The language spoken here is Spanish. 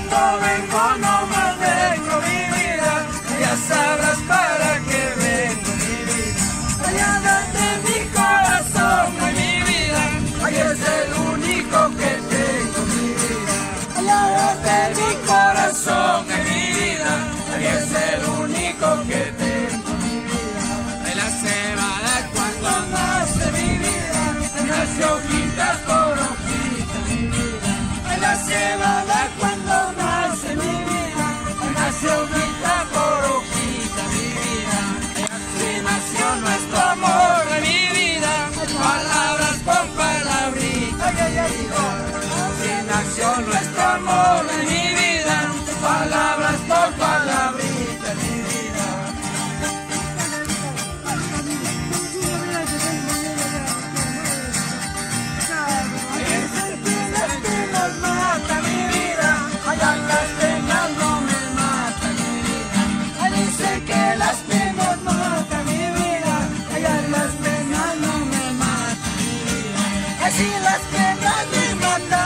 cuando vengo no mantengo mi vida, ya sabrás para qué vengo mi vida. Allá de mi corazón, ay mi vida, ay es el único que tengo mi vida. Allá de mi corazón, ay mi vida, ay es el único que tengo mi vida. De la cebada cuando nace mi vida, nace hojitas por hojitas mi vida. De la cebada cuando nace mi vida, nace hojita por hojita mi vida. Así nació nuestro amor en mi vida, palabras con palabritas mi vida. Así nació nuestro amor en mi vida, palabras por palabritas mi vida. Las mata mi vida, allá las penas no me mata mi vida. Dice que las penas mata mi vida, allá las penas no me matan mi vida. Así las penas me matan.